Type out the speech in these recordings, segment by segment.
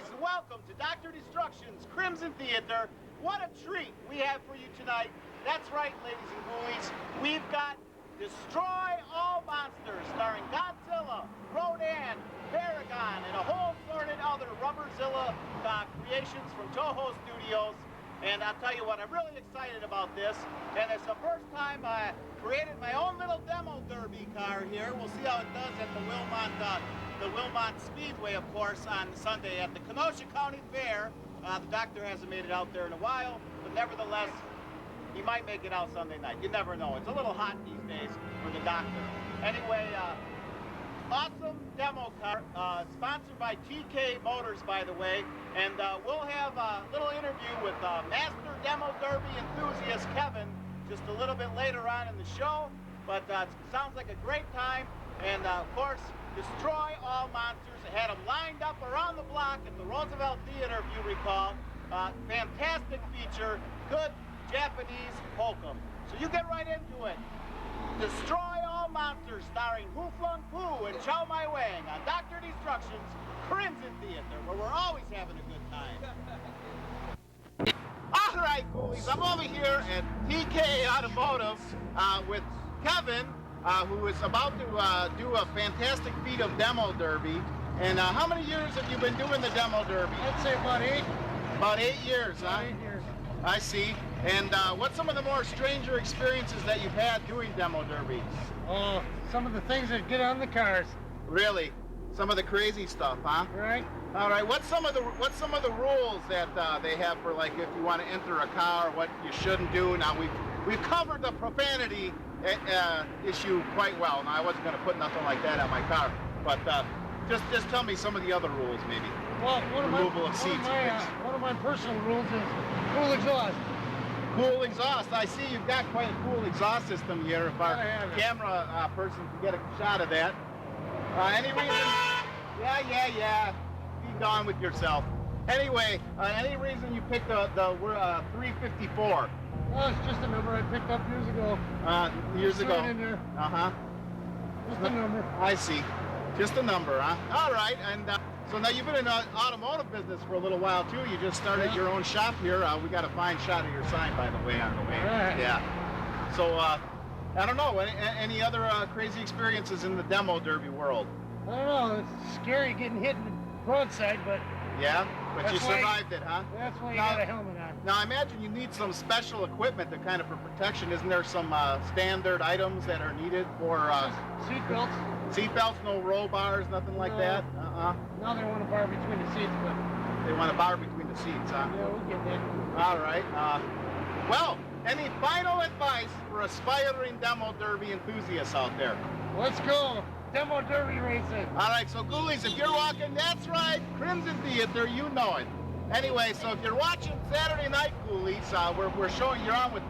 guys, welcome to Dr. Destruction's Crimson Theater. What a treat we have for you tonight. That's right, ladies and ghoulies. We've got Destroy All Monsters, starring Godzilla, Rodan, Paragon, and a whole assorted other Rubberzilla creations from Toho Studios. And I'll tell you what, I'm really excited about this. And it's the first time I created my own little demo derby car here. We'll see how it does at the Wilmot Speedway, of course, on Sunday at the Kenosha County Fair. The doctor hasn't made it out there in a while, but nevertheless, he might make it out Sunday night. You never know. It's a little hot these days for the doctor. Anyway, awesome demo car, sponsored by G&K Motors, by the way. And we'll have a little interview with Master Demo Derby enthusiast Kevin just a little bit later on in the show. But it sounds like a great time. And of course, Destroy All Monsters. I had them lined up around the block at the Roosevelt Theater, if you recall. Fantastic feature, good Japanese hokum. So you get right into it. Destroy All Monsters, starring Hu Flung Fu and Chow Mai Wang on Dr. Destruction's Crimson Theater, where we're always having a good time. All right, ghoulies, I'm over here at TK Automotive with Kevin, who is about to do a fantastic feat of demo derby. And how many years have you been doing the demo derby? I'd say about 8. About 8 years, huh? 8 years. I see. And what's some of the more stranger experiences that you've had doing demo derby? Oh, some of the things that get on the cars. Really? Some of the crazy stuff, huh? Right. All right. What's some of the rules that they have for, like, if you want to enter a car, what you shouldn't do? Now we've covered the profanity issue quite well. Now I wasn't going to put nothing like that on my car, but just tell me some of the other rules, maybe. Well, removal of seats. One of my personal rules is cool exhaust. Cool exhaust. I see you've got quite a cool exhaust system here. If our camera person can get a shot of that. Any reason? Yeah. Be gone with yourself. Anyway, any reason you picked the 354? Well, it's just a number I picked up years ago. Years ago. In there. Uh-huh. Just a number. I see. Just a number, huh? All right. And so now you've been in the automotive business for a little while, too. You just started your own shop here. We got a fine shot of your sign, by the way, on the way. Right. Yeah. So, I don't know. Any other crazy experiences in the demo derby world? I don't know. It's scary getting hit in the broadside, but... Yeah? But you survived it, huh? That's why you got a helmet on. Now, I imagine you need some special equipment to kind of for protection. Isn't there some standard items that are needed for... Seat belts. Seat belts, no roll bars, nothing like that? Now they want a bar between the seats, but... They want a bar between the seats, huh? Yeah, we'll get that. All right. Well, any final advice for aspiring demo derby enthusiasts out there? Let's go. Demo derby racing. All right, so ghoulies, if you're walking, that's right, Crimson Theater, you know it. Anyway, so if you're watching Saturday Night Ghoulies, we're showing you're on with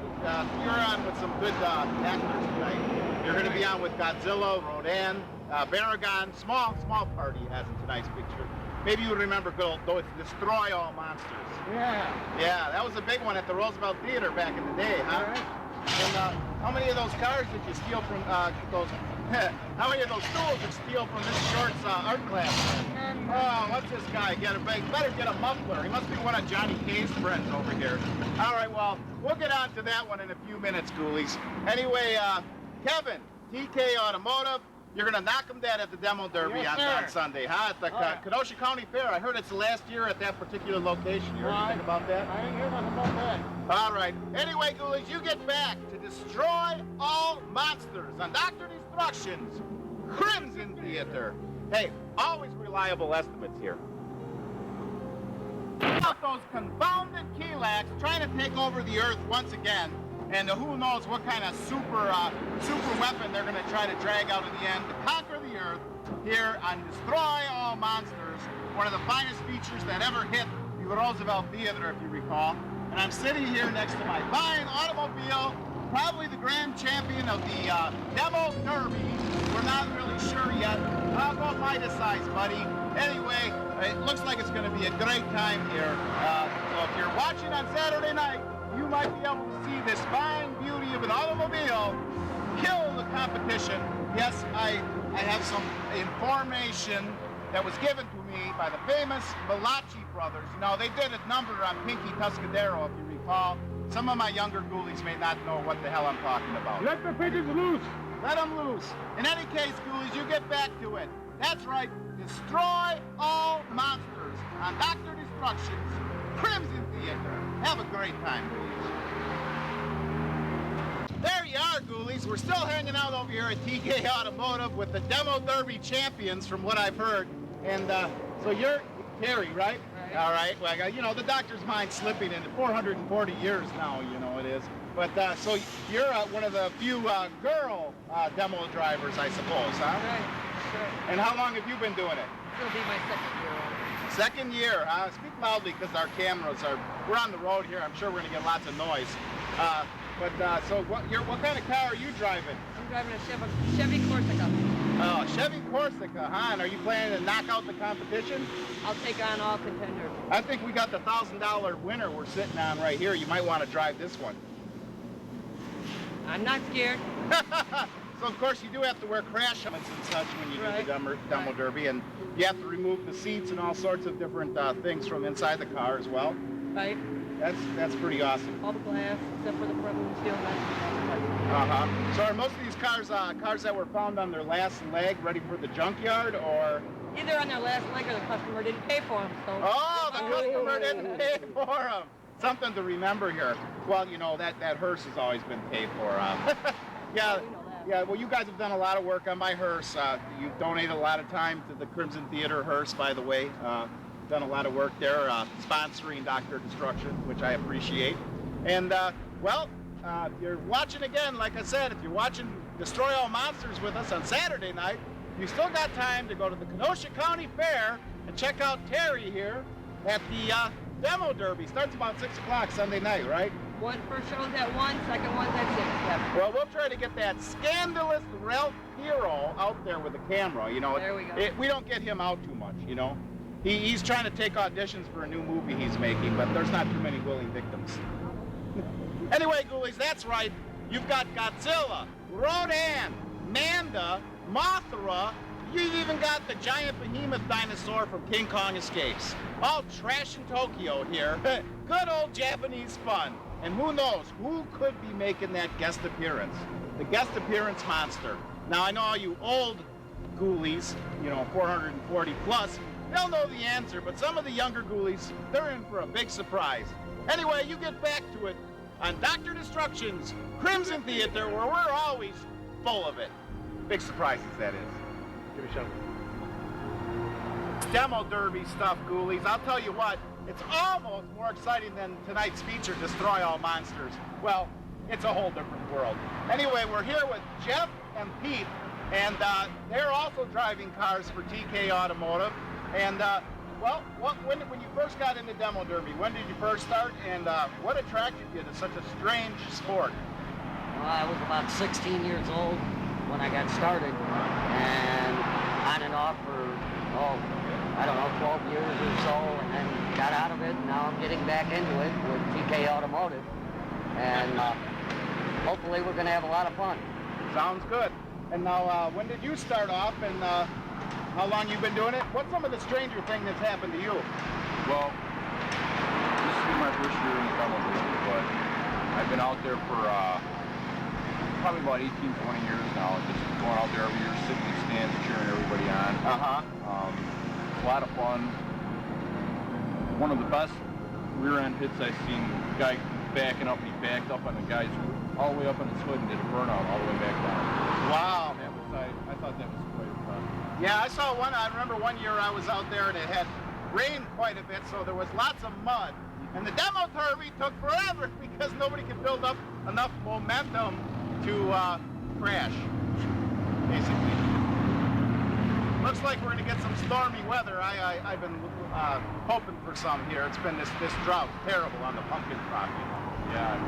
some good actors tonight. You're going to be on with Godzilla, Rodan, Paragon, small party has in tonight's picture. Maybe you remember those Destroy All Monsters. Yeah. Yeah, that was a big one at the Roosevelt Theater back in the day, huh? All right. And how many of those cars did you steal from those? How many of those stools did you steal from this short's art class? Oh, what's this guy? Better get a muffler. He must be one of Johnny K's friends over here. All right, well, we'll get on to that one in a few minutes, ghoulies. Anyway, Kevin, TK Automotive, you're going to knock them dead at the demo derby on Sunday, huh? At the Kenosha County Fair. I heard it's the last year at that particular location. You heard anything about that? I didn't hear nothing about that. All right. Anyway, ghoulies, you get back to Destroy All Monsters on Dr. Destruction's Crimson Theater. Hey, always reliable estimates here. About those confounded Kilaks trying to take over the Earth once again. And who knows what kind of super weapon they're going to try to drag out in the end to conquer the Earth here on Destroy All Monsters, one of the finest features that ever hit the Roosevelt Theater, if you recall. And I'm sitting here next to my fine automobile, probably the grand champion of the demo derby. We're not really sure yet. I'll go Midas-size, buddy. Anyway, it looks like it's going to be a great time here. So if you're watching on Saturday night, you might be able to see this fine beauty of an automobile kill the competition. Yes, I have some information that was given to me me by the famous Malachi brothers. You know, they did a number on Pinky Tuscadero, if you recall. Some of my younger ghoulies may not know what the hell I'm talking about. Let the pigeons loose. Let them loose. In any case, ghoulies, you get back to it. That's right. Destroy all monsters on Dr. Destruction's Crimson Theater. Have a great time, ghoulies. There you are, ghoulies. We're still hanging out over here at TK Automotive with the Demo Derby champions, from what I've heard. And so you're Terry, right? Right. All right. Well, you know, the doctor's mind's slipping into 440 years now, you know it is. But so you're one of the few girl demo drivers, I suppose, huh? Right, sure. And how long have you been doing it? It'll be my second year on. Second year. Speak loudly because our cameras are, we're on the road here. I'm sure we're going to get lots of noise. So what kind of car are you driving? I'm driving a Chevy Corsica. Oh, Chevy Corsica, huh? And are you planning to knock out the competition? I'll take on all contenders. I think we got the $1,000 winner we're sitting on right here. You might want to drive this one. I'm not scared. So, of course, you do have to wear crash helmets and such when you do the demo derby, and you have to remove the seats and all sorts of different things from inside the car as well. Right. That's pretty awesome. All the glass, except for the front windshield. Uh-huh. So are most of these cars cars that were found on their last leg, ready for the junkyard, or? Either on their last leg or the customer didn't pay for them, so. Oh, the customer didn't pay for them. Something to remember here. Well, you know, that hearse has always been paid for. Yeah. We know that. Yeah, well, you guys have done a lot of work on my hearse. You've donated a lot of time to the Crimson Theater hearse, by the way. Done a lot of work there, sponsoring Dr. Destruction, which I appreciate. And, well, if you're watching again, like I said, if you're watching Destroy All Monsters with us on Saturday night, you still got time to go to the Kenosha County Fair and check out Terry here at the Demo Derby. Starts about 6 o'clock Sunday night, right? First show's at 1, second one's at 6. Yeah. Well, we'll try to get that scandalous Ralph Hero out there with a camera. You know, There we go. We don't get him out too much, you know. He's trying to take auditions for a new movie he's making, but there's not too many willing victims. Anyway, ghoulies, that's right. You've got Godzilla, Rodan, Manda, Mothra. You even got the giant behemoth dinosaur from King Kong Escapes. All trash in Tokyo here. Good old Japanese fun. And who knows, who could be making that guest appearance? The guest appearance monster. Now, I know all you old ghoulies, you know, 440 plus, they'll know the answer, but some of the younger ghoulies, they're in for a big surprise. Anyway, you get back to it on Dr. Destruction's Crimson Theater, where we're always full of it. Big surprises, that is. Give me a shot. Demo derby stuff, ghoulies. I'll tell you what, it's almost more exciting than tonight's feature, Destroy All Monsters. Well, it's a whole different world. Anyway, we're here with Jeff and Pete, and they're also driving cars for TK Automotive. And, well, when you first got into Demo Derby, when did you first start, and what attracted you to such a strange sport? Well, I was about 16 years old when I got started, and on and off for, I don't know, 12 years or so, and then got out of it, and now I'm getting back into it with TK Automotive, and hopefully we're going to have a lot of fun. Sounds good. And now, when did you start off, and how long you been doing it? What's some of the stranger thing that's happened to you? Well, this will be my first year in the demo derby, but I've been out there for probably about 18, 20 years now. Just going out there every year, sitting in the stands, cheering everybody on. A lot of fun. One of the best rear end hits I've seen. The guy backing up, and he backed up on the guy's all the way up on his hood and did a burnout all the way back down. Wow. That was, I thought that was quite impressive. Yeah, I saw one. I remember one year I was out there and it had rained quite a bit, so there was lots of mud. And the demo derby took forever because nobody could build up enough momentum to crash, basically. Looks like we're going to get some stormy weather. I've been hoping for some here. It's been this drought terrible on the pumpkin crop. Yeah,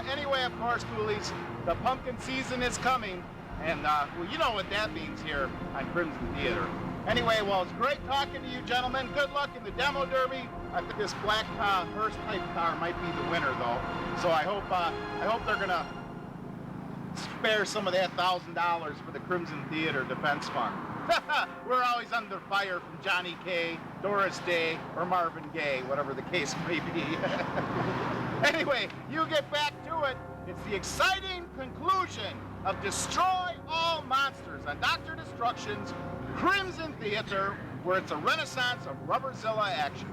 Anyway, of course, ghoulies, the pumpkin season is coming. And, well, you know what that means here on Crimson Theater. Anyway, well, it's great talking to you, gentlemen. Good luck in the demo derby. I think this black hearse-type car might be the winner, though. So I hope they're going to spare some of that $1,000 for the Crimson Theater Defense Fund. We're always under fire from Johnny K, Doris Day, or Marvin Gaye, whatever the case may be. Anyway, you get back to it. It's the exciting conclusion of Destroy All Monsters on Dr. Destruction's Crimson Theater, where it's a renaissance of Rubberzilla action.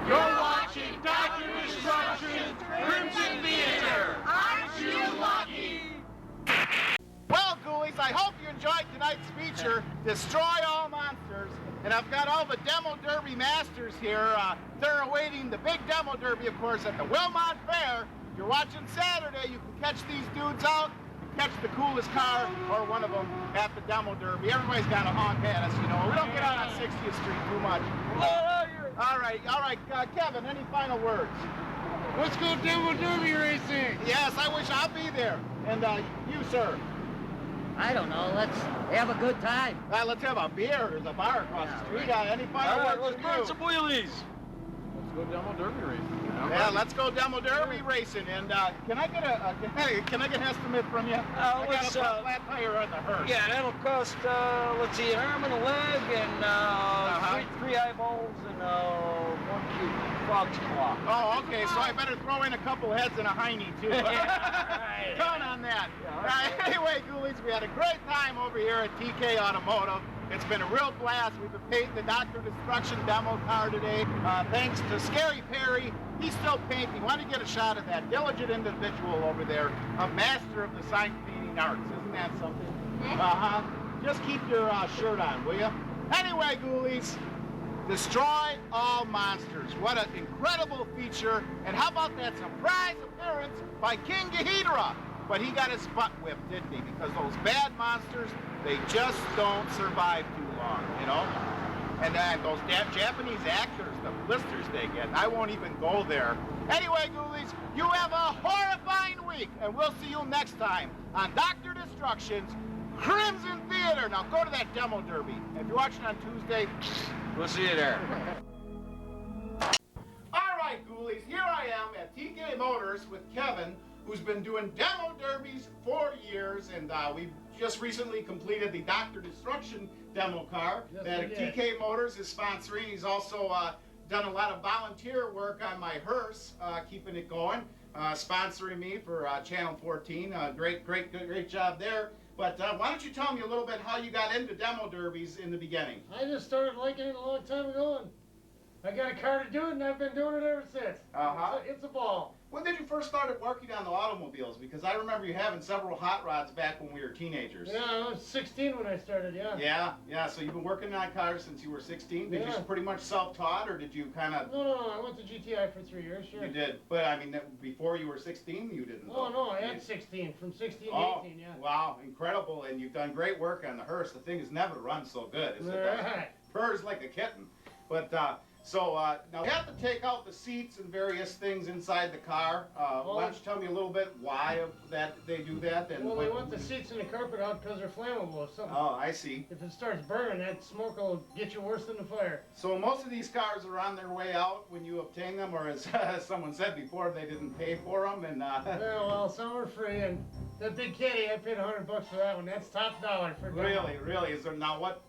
You're watching Dr. Destruction's Crimson Theater. Aren't you lucky? Well, ghoulies, I hope you enjoyed tonight's feature, Destroy All Monsters. And I've got all the Demo Derby masters here. They're awaiting the big Demo Derby, of course, at the Wilmot Fair. If you're watching Saturday, you can catch these dudes out, catch the coolest car, or one of them, at the Demo Derby. Everybody's got to honk at us, you know. We don't get out on 60th Street too much. All right, Kevin, any final words? Let's go Demo Derby racing. Yes, I wish I'll be there. And you, sir? I don't know. Let's have a good time. Let's have a beer. There's a bar across the street. Any final words from you? wheelies. Let's go Demo Derby racing. Yeah, let's go Demo Derby racing. And can I get an estimate from you? I got a flat tire on the hearse. Yeah, that'll cost, let's see, an arm and a leg and three eyeballs and one cute frog's claw. Oh, okay. So I better throw in a couple heads and a hiney too. Count on that. Anyway, ghoulies, we had a great time over here at TK Automotive. It's been a real blast. We've been painting the Dr. Destruction demo car today. Thanks to Scary Perry. He's still painting. Want to get a shot of that diligent individual over there, a master of the sign painting arts. Isn't that something? Just keep your shirt on, will you? Anyway, ghoulies, Destroy All Monsters. What an incredible feature. And how about that surprise appearance by King Ghidorah? But he got his butt whipped, didn't he? Because those bad monsters, they just don't survive too long, you know? And then those Japanese actors, the blisters they get, I won't even go there. Anyway, ghoulies, you have a horrifying week, and we'll see you next time on Dr. Destruction's Crimson Theater. Now go to that Demo Derby. If you're watching on Tuesday, We'll see you there. all right, ghoulies, here I am at TK Motors with Kevin, who's been doing Demo Derbies for years, and we've just recently completed the Dr. Destruction demo car that TK Motors is sponsoring. He's also done a lot of volunteer work on my hearse, keeping it going, sponsoring me for Channel 14. Great job there. But why don't you tell me a little bit how you got into Demo Derbies in the beginning? I just started liking it a long time ago, and I got a car to do it, and I've been doing it ever since. It's a ball. When did you first start working on the automobiles? Because I remember you having several hot rods back when we were teenagers. Yeah, I was 16 when I started, yeah. Yeah, so you've been working on cars since you were 16? Did you Yeah. pretty much self-taught, or did you kind of... No, I went to GTI for 3 years, sure. You did, but I mean, before you were 16, you didn't? Oh, no, I had 16, from 16 to 18, yeah. Wow, incredible, and you've done great work on the hearse. The thing has never run so good as it does. Right. Purrs like a kitten. But, now you have to take out the seats and various things inside the car. Why don't you tell me a little bit why they do that? And Well, they want the seats and the carpet out because they're flammable. Oh, I see. If it starts burning, that smoke will get you worse than the fire. So most of these cars are on their way out when you obtain them, or as someone said before, they didn't pay for them. And Yeah, well, some are free, and that big caddy, I paid $100 for that one. That's top dollar for Really? Is there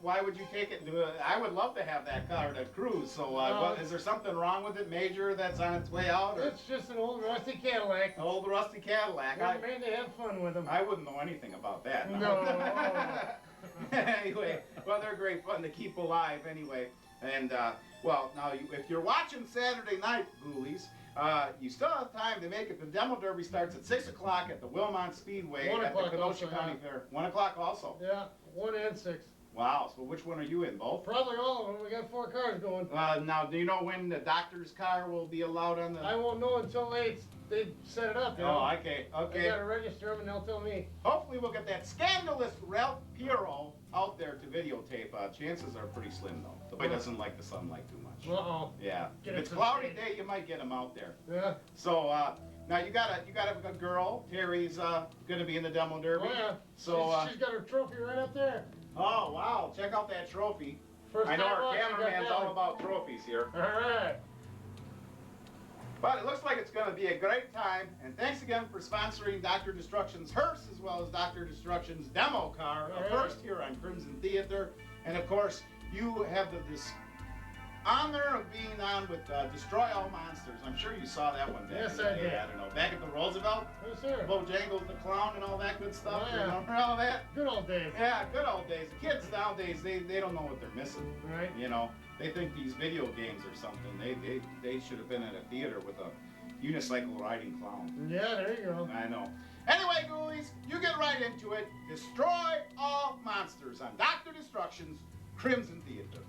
why would you take it? I would love to have that car to cruise. So is there something wrong with it, major, that's on its way out? Or? It's just an old rusty Cadillac. An old rusty Cadillac. We're made to have fun with them. I wouldn't know anything about that. No. Anyway, well, they're great fun to keep alive anyway. And, now, if you're watching Saturday night, ghoulies, you still have time to make it. The Demo Derby starts at 6 o'clock at the Wilmot Speedway 1 at the o'clock Kenosha also, County Fair. 1 o'clock also? Yeah, 1 and 6. Wow, so which one are you in, both? Probably all of them. We got 4 cars going. Now, do you know when the doctor's car will be allowed on the... I won't know until they set it up. You know? Oh, okay. I gotta register them and they'll tell me. Hopefully we'll get that scandalous Ralph Piero out there to videotape. Chances are pretty slim, though. The boy doesn't like the sunlight too much. Uh-oh. Yeah. Get If it it's to cloudy shade. day, you might get him out there. Yeah. So, now you got a girl. Terry's gonna be in the Demo Derby. Oh, yeah. So, she's got her trophy right up there. oh, wow. Check out that trophy. First I know time our out, she got cameraman's that all one. about trophies here. All right. But it looks like it's going to be a great time. And thanks again for sponsoring Dr. Destruction's hearse as well as Dr. Destruction's demo car, a first here on Crimson Theater. And of course, you have this honor of being on with Destroy All Monsters. I'm sure you saw that one back Yes, in the I day. did. I don't know, back at the Roosevelt? Yes, sir. Bojangles the Clown and all that good stuff. Oh, yeah. Remember all that? Good old days. Yeah, good old days. Kids nowadays, they don't know what they're missing. Right. You know, they think these video games or something. They should have been at a theater with a unicycle riding clown. Yeah, there you go. I know. Anyway, ghoulies, you get right into it. Destroy all monsters on Dr. Destruction's Crimson Theater.